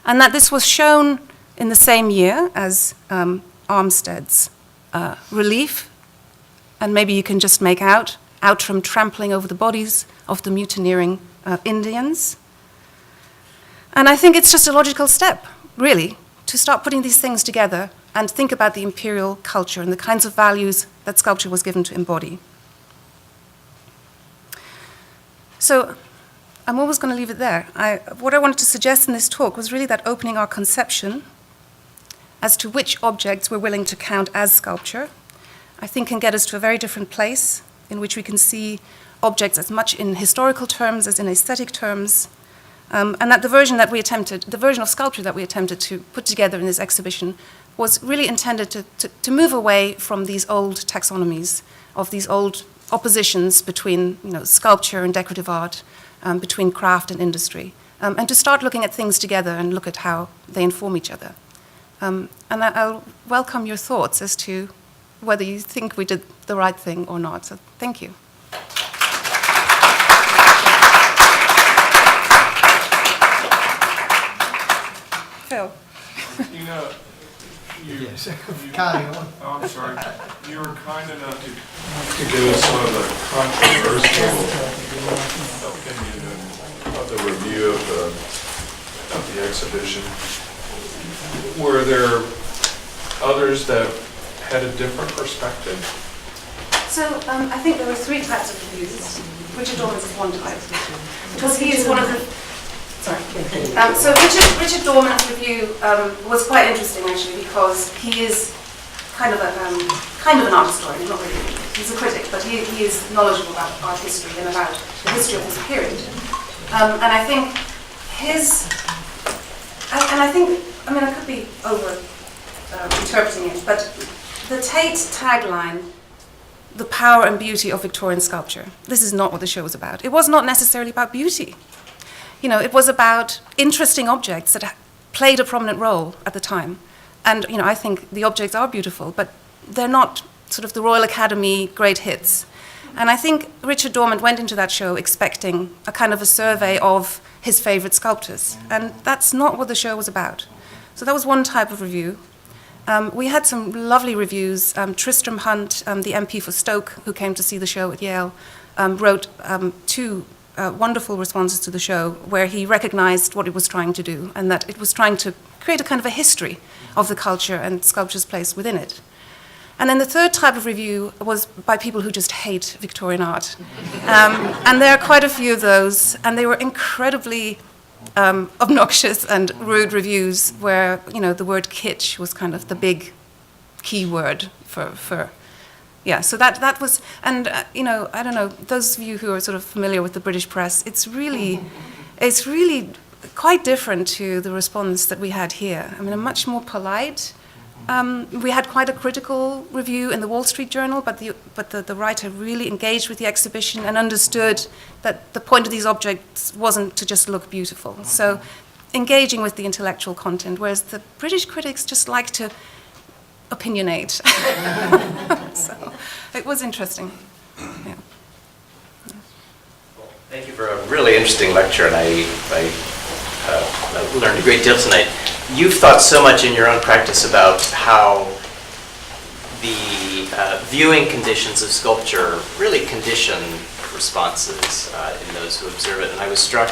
And that this was shown in the same year as Armstead's relief, and maybe you can just make out from trampling over the bodies of the mutineering Indians. And I think it's just a logical step, really, to start putting these things together and think about the imperial culture and the kinds of values that sculpture was given to embody. So I'm always going to leave it there. What I wanted to suggest in this talk was really that opening our conception as to which objects we're willing to count as sculpture, I think can get us to a very different place in which we can see objects as much in historical terms as in aesthetic terms, and that the version of sculpture that we attempted to put together in this exhibition was really intended to move away from these old taxonomies, of these old oppositions between sculpture and decorative art, between craft and industry, and to start looking at things together and look at how they inform each other. And I'll welcome your thoughts as to whether you think we did the right thing or not. So thank you. Phil. Martina, Yes, carry on. Oh, I'm sorry. You were kind enough to give us sort of a controversial opinion of the review of the exhibition. Were there others that had a different perspective? So I think there were three types of reviews. Richard Dorman's is one type, because he is one of the... Sorry. So Richard Dorman's review was quite interesting, actually, because he is kind of an art historian, not really. He's a critic, but he is knowledgeable about art history and about the history of this period. And I think I could be interpreting it, but the Tate tagline, "The power and beauty of Victorian sculpture," this is not what the show was about. It was not necessarily about beauty. You know, it was about interesting objects that played a prominent role at the time. And, you know, I think the objects are beautiful, but they're not sort of the Royal Academy great hits. And I think Richard Dorman went into that show expecting a kind of a survey of his favorite sculptors. And that's not what the show was about. So that was one type of review. We had some lovely reviews. Tristram Hunt, the MP for Stoke, who came to see the show at Yale, wrote two wonderful responses to the show where he recognized what it was trying to do and that it was trying to create a kind of a history of the culture and sculpture's place within it. And then the third type of review was by people who just hate Victorian art. And there are quite a few of those, and they were incredibly obnoxious and rude reviews where, you know, the word kitsch was kind of the big key word for yeah, so that was, and you know, I don't know, those of you who are sort of familiar with the British press, it's really quite different to the response that we had here. I mean, a much more polite. We had quite a critical review in the Wall Street Journal, but the writer really engaged with the exhibition and understood that the point of these objects wasn't to just look beautiful. So engaging with the intellectual content, whereas the British critics just like to opinionate. So it was interesting. Yeah. Well, thank you for a really interesting lecture, and I learned a great deal tonight. You've thought so much in your own practice about how the viewing conditions of sculpture really condition responses in those who observe it. And I was struck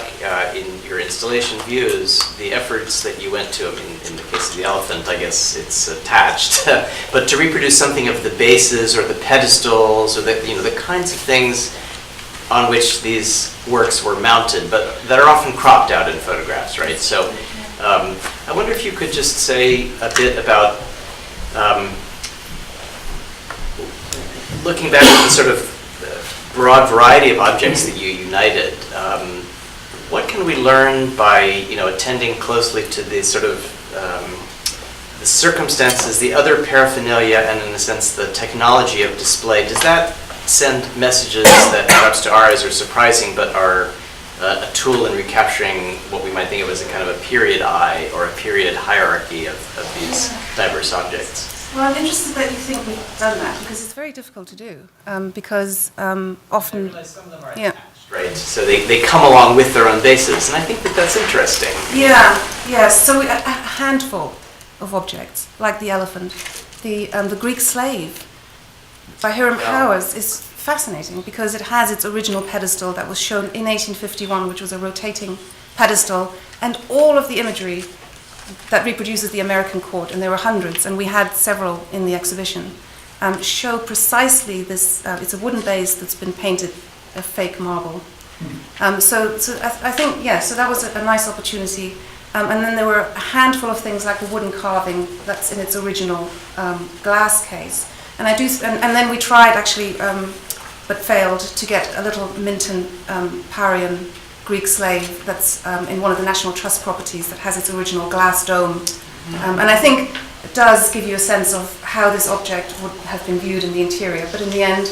in your installation views, the efforts that you went to. I mean, in the case of the elephant, I guess it's attached, but to reproduce something of the bases or the pedestals or the kinds of things on which these works were mounted, but that are often cropped out in photographs, right? So I wonder if you could just say a bit about looking back at the sort of broad variety of objects that you united. What can we learn by, attending closely to the sort of the circumstances, the other paraphernalia, and in a sense the technology of display? Does that send messages that perhaps to our eyes are surprising, but are a tool in recapturing what we might think of as a kind of a period eye or a period hierarchy of these diverse objects? Well, I'm interested that you think we've done that, because it's very difficult to do, because often... Some of them are attached, right? So they come along with their own bases, and I think that that's interesting. Yeah, yes. So a handful of objects, like the elephant. The Greek slave by Hiram Powers is fascinating, because it has its original pedestal that was shown in 1851, which was a rotating pedestal, and all of the imagery that reproduces the American court, and there were hundreds, and we had several in the exhibition, show precisely this. It's a wooden base that's been painted a fake marble. So I think, yeah, so that was a nice opportunity. And then there were a handful of things like the wooden carving that's in its original glass case. And then we tried actually, but failed, to get a little Minton Parian Greek slave that's in one of the National Trust properties that has its original glass dome. And I think it does give you a sense of how this object would have been viewed in the interior. But in the end,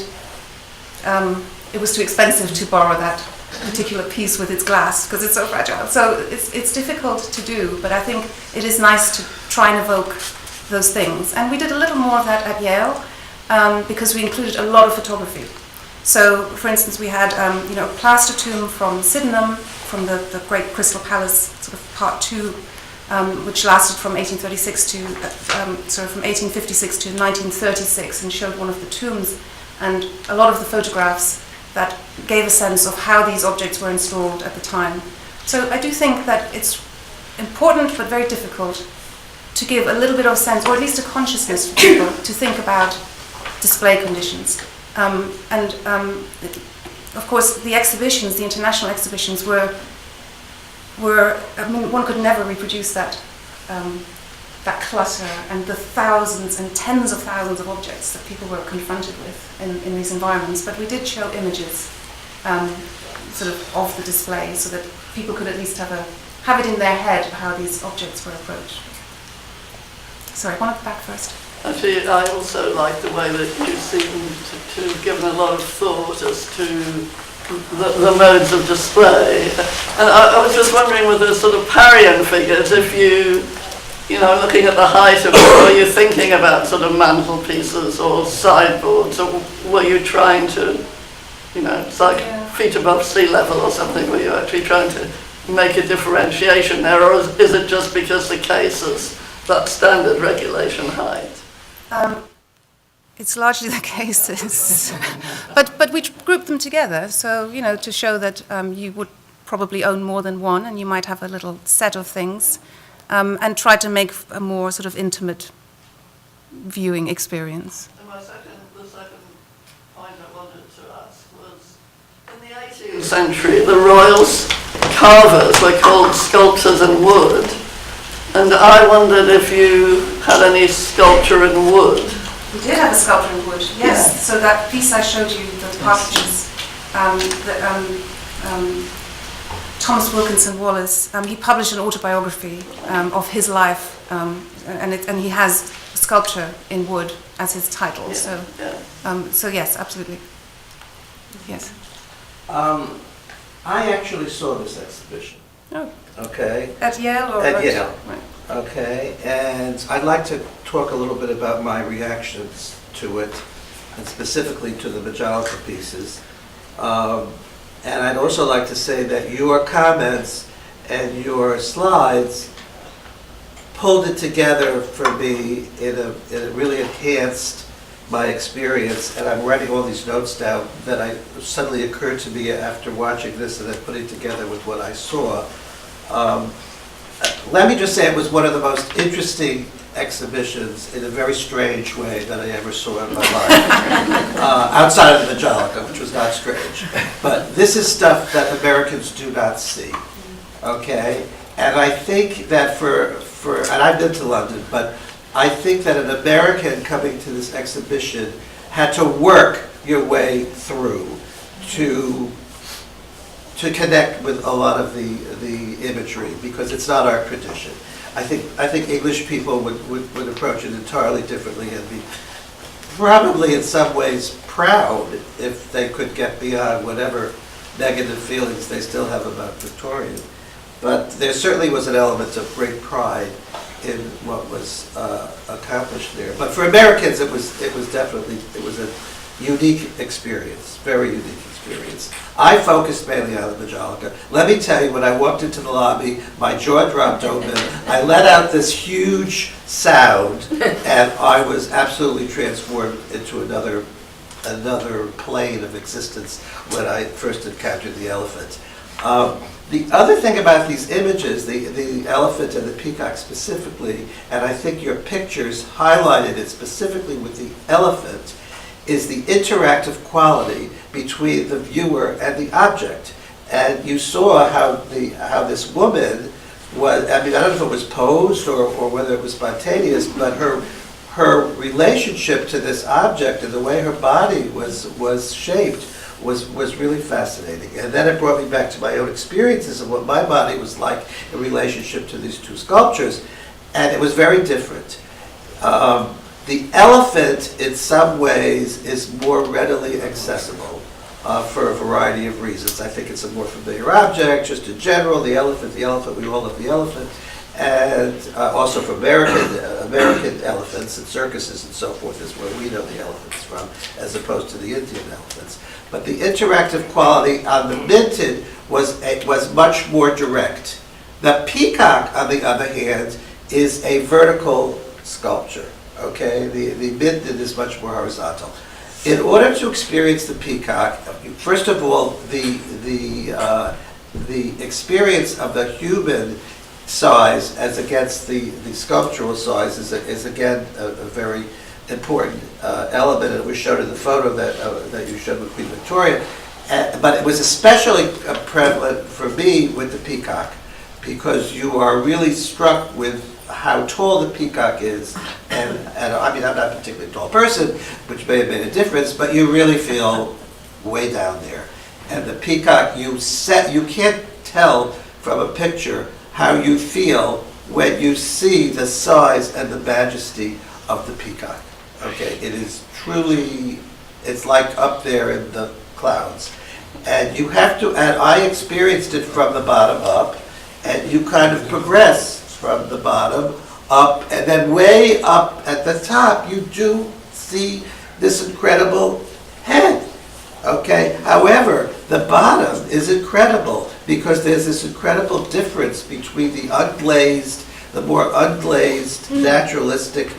it was too expensive to borrow that particular piece with its glass because it's so fragile. So it's difficult to do, but I think it is nice to try and evoke those things. And we did a little more of that at Yale because we included a lot of photography. So, for instance, we had a plaster tomb from Sydenham, from the Great Crystal Palace, sort of part 2, which lasted from 1836 to from 1856 to 1936, and showed one of the tombs and a lot of the photographs that gave a sense of how these objects were installed at the time. So I do think that it's important but very difficult to give a little bit of sense, or at least a consciousness for people to think about display conditions. of course, the exhibitions, the international exhibitions, were I mean, one could never reproduce that that clutter and the thousands and tens of thousands of objects that people were confronted with in these environments. But we did show images sort of the display, so that people could at least have it in their head how these objects were approached. Sorry, one at the back first. Actually, I also like the way that you seem to have given a lot of thought as to the modes of display. And I was just wondering with the sort of Parian figures, if you know, looking at the height of it, were you thinking about sort of mantelpieces or sideboards, or were you trying to, you know, it's like feet above sea level or something, were you actually trying to make a differentiation there, or is it just because the case is that standard regulation height? It's largely the cases, but we grouped them together, so, you know, to show that you would probably own more than one, and you might have a little set of things, and try to make a more sort of intimate viewing experience. And the second point I wanted to ask was, in the 18th century, the royal carvers were called sculptors in wood, and I wondered if you had any sculpture in wood. We did have a sculpture in wood, yes. Yeah. So that piece I showed you, the partridges, Thomas Wilkinson Wallace, he published an autobiography of his life, and he has sculpture in wood as his title. Yeah. So yes, absolutely. Yes. I actually saw this exhibition. Oh. Okay. At Yale or at Yale? Right. Okay, and I'd like to talk a little bit about my reactions to it, and specifically to the Majolica pieces. And I'd also like to say that your comments and your slides pulled it together for me it really enhanced my experience, and I'm writing all these notes down that suddenly occurred to me after watching this and then putting together with what I saw. Let me just say it was one of the most interesting exhibitions in a very strange way that I ever saw in my life. Outside of the Majolica, which was not strange. But this is stuff that Americans do not see, okay? And I think that and I've been to London, but I think that an American coming to this exhibition had to work your way through to connect with a lot of the imagery, because it's not our tradition. I think English people would approach it entirely differently and be probably in some ways proud if they could get beyond whatever negative feelings they still have about Victorian. But there certainly was an element of great pride in what was accomplished there. But for Americans, it was a unique experience, very unique experience. I focused mainly on the Majolica. Let me tell you, when I walked into the lobby, my jaw dropped open. I let out this huge sound, and I was absolutely transformed into another plane of existence when I first encountered the elephant. The other thing about these images, the elephant and the peacock specifically, and I think your pictures highlighted it specifically with the elephant, is the interactive quality between the viewer and the object. And you saw how this woman was, I mean, I don't know if it was posed or whether it was spontaneous, but her relationship to this object and the way her body was shaped was really fascinating. And then it brought me back to my own experiences of what my body was like in relationship to these two sculptures, and it was very different. The elephant, in some ways, is more readily accessible for a variety of reasons. I think it's a more familiar object, just in general. The elephant, we all love the elephant. And also for American elephants and circuses and so forth is where we know the elephants from, as opposed to the Indian elephants. But the interactive quality on the Minton was much more direct. The peacock, on the other hand, is a vertical sculpture. Okay, the Minton is much more horizontal. In order to experience the peacock, first of all, the experience of the human size as against the sculptural size is again a very important element. It was shown in the photo that you showed with Queen Victoria. But it was especially prevalent for me with the peacock, because you are really struck with how tall the peacock is. And I mean, I'm not a particularly tall person, which may have made a difference, but you really feel way down there. And the peacock, you can't tell from a picture how you feel when you see the size and the majesty of the peacock. Okay, it is truly, it's like up there in the clouds. And you have to, and I experienced it from the bottom up, and you kind of progress from the bottom up, and then way up at the top, you do see this incredible head. Okay, however, the bottom is incredible because there's this incredible difference between the unglazed, the more unglazed, naturalistic,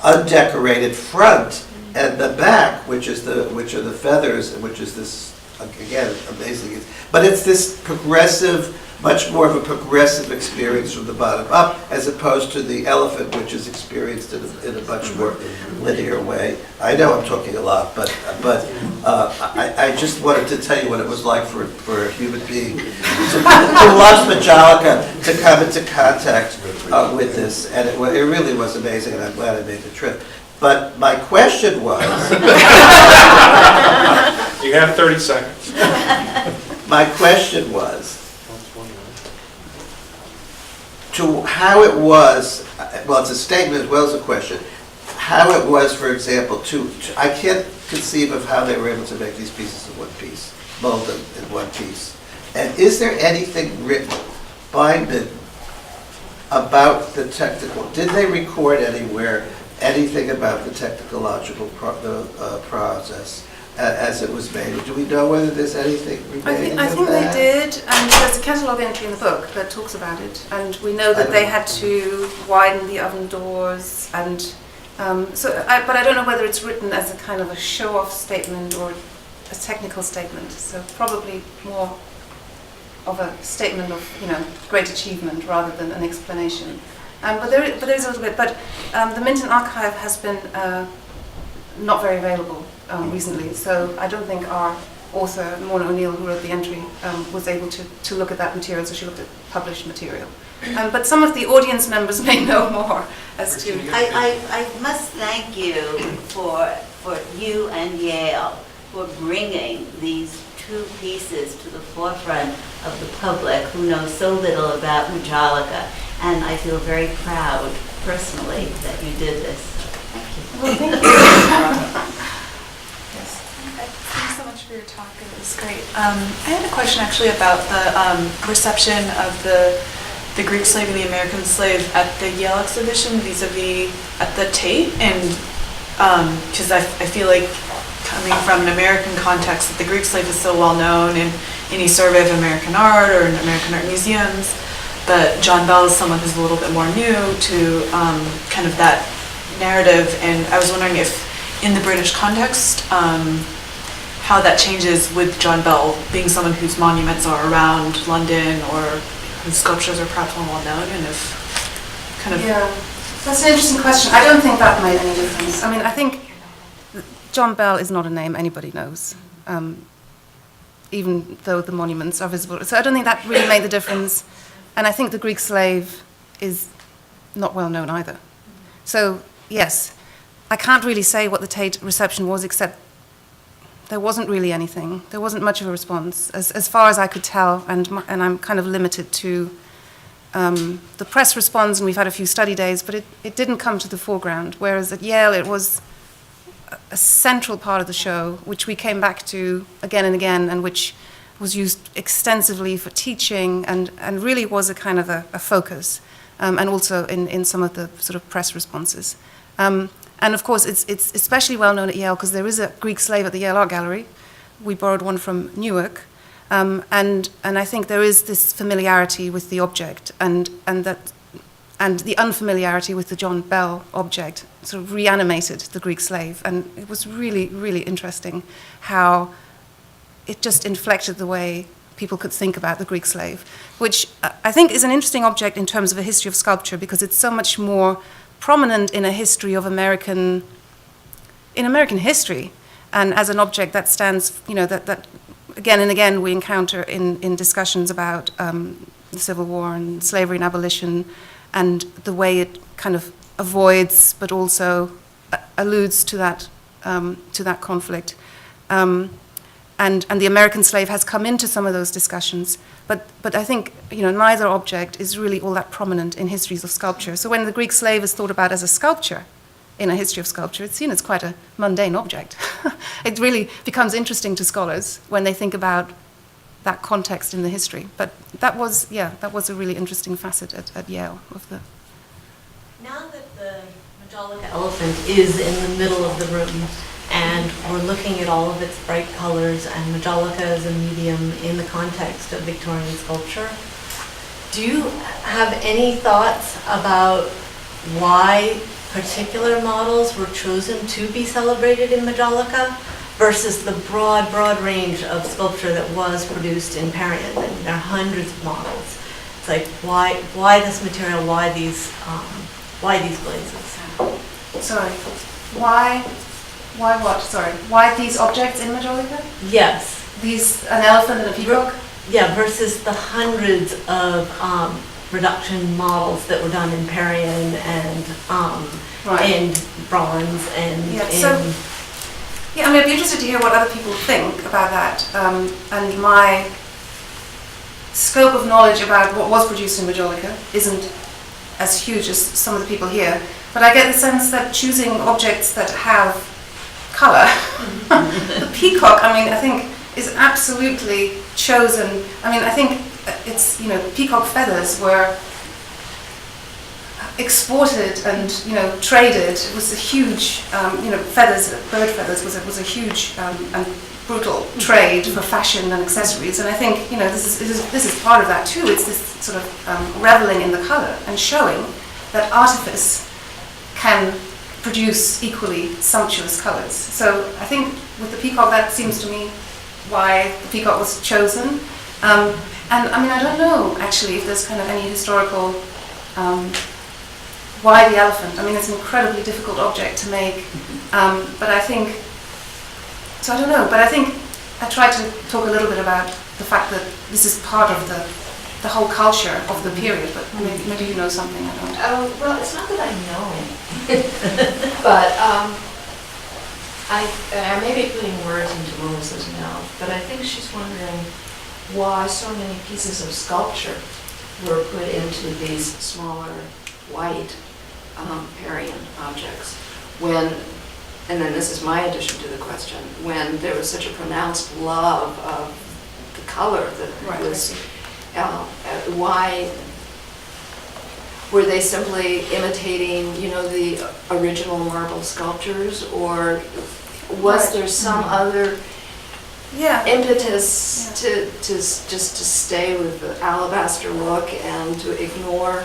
undecorated front and the back, which are the feathers, and which is this, again, amazing. But it's this progressive, much more of a progressive experience from the bottom up, as opposed to the elephant, which is experienced in a much more linear way. I know I'm talking a lot, but I just wanted to tell you what it was like for a human being who loves Majolica to come into contact with this, and it really was amazing, and I'm glad I made the trip. But my question was... You have 30 seconds. My question was, to how it was, well, it's a statement as well as a question, how it was, for example, I can't conceive of how they were able to make these pieces in one piece, mold them in one piece. And is there anything written by Minton about the technical, did they record anywhere anything about the technological process as it was made? Do we know whether there's anything remaining I of think that? they did, and there's a catalogue entry in the book that talks about it, and we know that they had to widen the oven doors, and but I don't know whether it's written as a kind of a show-off statement or a technical statement, so probably more of a statement of great achievement rather than an explanation. But there is a little bit. But the Minton archive has been not very available recently, so I don't think our author, Mona O'Neill, who wrote the entry, was able to look at that material, so she looked at published material. But some of the audience members may know more as to... I must thank you for you and Yale for bringing these two pieces to the forefront of the public who know so little about Majolica. And I feel very proud, personally, that you did this. Thank you. Well, thank you. Yes. Thanks so much for your talk. It was great. I had a question actually about the reception of the Greek slave and the American slave at the Yale exhibition vis-a-vis at the Tate, and because I feel like coming from an American context that the Greek slave is so well known in any survey of American art or in American art museums, but John Bell is someone who's a little bit more new to kind of that narrative, and I was wondering if in the British context how that changes with John Bell being someone whose monuments are around London or whose sculptures are perhaps more well known, and if kind of... Yeah, that's an interesting question. I don't think that made any difference. I mean, I think John Bell is not a name anybody knows, even though the monuments are visible. So I don't think that really made the difference. And I think the Greek slave is not well known either. So, yes, I can't really say what the Tate reception was, except there wasn't really anything. There wasn't much of a response, as far as I could tell, and I'm kind of limited to the press response, and we've had a few study days, but it didn't come to the foreground, whereas at Yale it was a central part of the show, which we came back to again and again, and which was used extensively for teaching, and really was a kind of a focus, and also in some of the sort of press responses. And of course, it's especially well known at Yale because there is a Greek slave at the Yale Art Gallery. We borrowed one from Newark, and I think there is this familiarity with the object, and the unfamiliarity with the John Bell object sort of reanimated the Greek slave, and it was really, really interesting how it just inflected the way people could think about the Greek slave, which I think is an interesting object in terms of a history of sculpture, because it's so much more prominent in a history of American history, and as an object that stands, that again and again we encounter in discussions about the Civil War and slavery and abolition, and the way it kind of avoids but also alludes to that conflict. And the American slave has come into some of those discussions, but I think neither object is really all that prominent in histories of sculpture. So when the Greek slave is thought about as a sculpture in a history of sculpture, it's seen as quite a mundane object. It really becomes interesting to scholars when they think about that context in the history. But that was a really interesting facet at Yale of the. Now that the Majolica elephant is in the middle of the room, and we're looking at all of its bright colors, and Majolica is a medium in the context of Victorian sculpture, do you have any thoughts about why particular models were chosen to be celebrated in Majolica versus the broad range of sculpture that was produced in Parian? I mean, there are hundreds of models. It's like, why this material? Why these glazes? Sorry, why what? Sorry, why these objects in Majolica? Yes. An elephant and a peacock? Yeah, versus the hundreds of reduction models that were done in Parian and in bronze and I'd be interested to hear what other people think about that, and my scope of knowledge about what was produced in Majolica isn't as huge as some of the people here, but I get the sense that choosing objects that have colour, the peacock, I think, is absolutely chosen. I think it's, peacock feathers were exported and, traded. It was a huge, bird feathers was a huge and brutal trade for fashion and accessories. And I think, this is part of that too. It's this sort of reveling in the colour and showing that artifice can produce equally sumptuous colours. So I think with the peacock, that seems to me why the peacock was chosen. And I don't know actually if there's kind of any historical why the elephant. It's an incredibly difficult object to make, but I think, so I don't know, but I think I tried to talk a little bit about the fact that this is part of the whole culture of the period, but maybe you know something I don't. Well, it's not that I know, but I may be putting words into Melissa's mouth, but I think she's wondering why so many pieces of sculpture were put into these smaller white Parian objects when, and then this is my addition to the question, when there was such a pronounced love of the color that was, why were they simply imitating, the original marble sculptures, or was there some other impetus to just to stay with the alabaster look and to ignore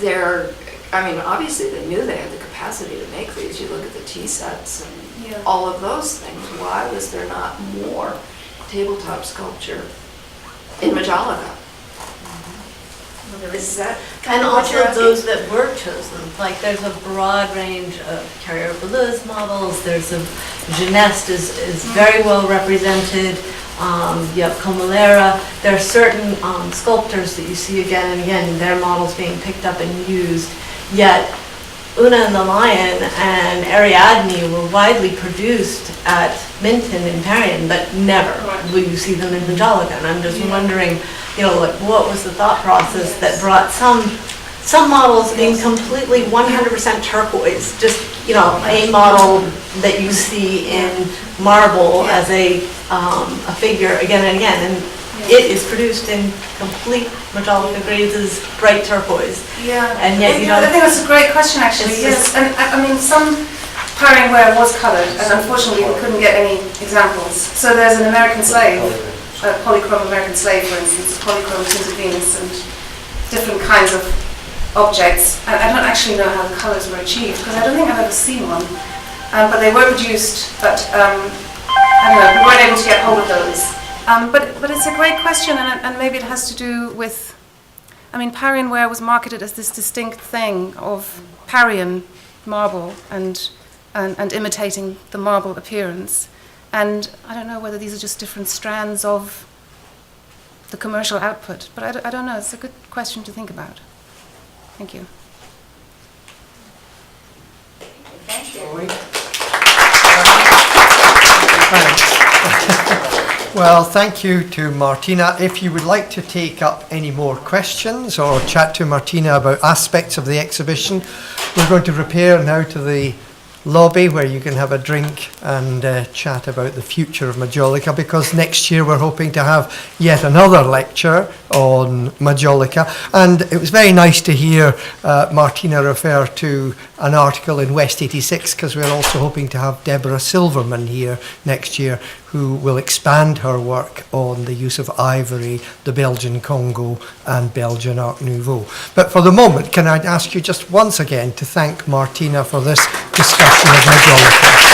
their, obviously they knew they had the capacity to make these. You look at the tea sets and all of those things. Why was there not more tabletop sculpture in Majolica? Is that kind And of what also you're asking? those that were chosen. Like there's a broad range of Carrier-Belleuse models. There's a Geneste is very well represented. You have Comolera. There are certain sculptors that you see again and again, their models being picked up and used. Yet Una and the Lion and Ariadne were widely produced at Minton in Parian, but never will you see them in Majolica. And I'm just wondering, what was the thought process that brought some models being completely 100% turquoise, just, a model that you see in marble as a figure again and again. And it is produced in complete Majolica glazes, bright turquoise. And yet, I think that's a great question actually, yes. And some Parian ware was coloured, and unfortunately we couldn't get any examples. So there's an American slave, a polychrome American slave, for instance, polychrome tinted Venus, and different kinds of objects. And I don't actually know how the colours were achieved, because I don't think I've ever seen one. But they were produced, but I don't know, we weren't able to get hold of those. But it's a great question, and maybe it has to do with, Parian ware was marketed as this distinct thing of Parian marble and imitating the marble appearance. And I don't know whether these are just different strands of the commercial output, but I don't know. It's a good question to think about. Thank you. Thank you. Well, thank you to Martina. If you would like to take up any more questions or chat to Martina about aspects of the exhibition, we're going to repair now to the lobby where you can have a drink and chat about the future of Majolica, because next year we're hoping to have yet another lecture on Majolica. And it was very nice to hear Martina refer to an article in West 86, because we're also hoping to have Deborah Silverman here next year, who will expand her work on the use of ivory, the Belgian Congo and Belgian Art Nouveau. But for the moment, can I ask you just once again to thank Martina for this discussion of Majolica.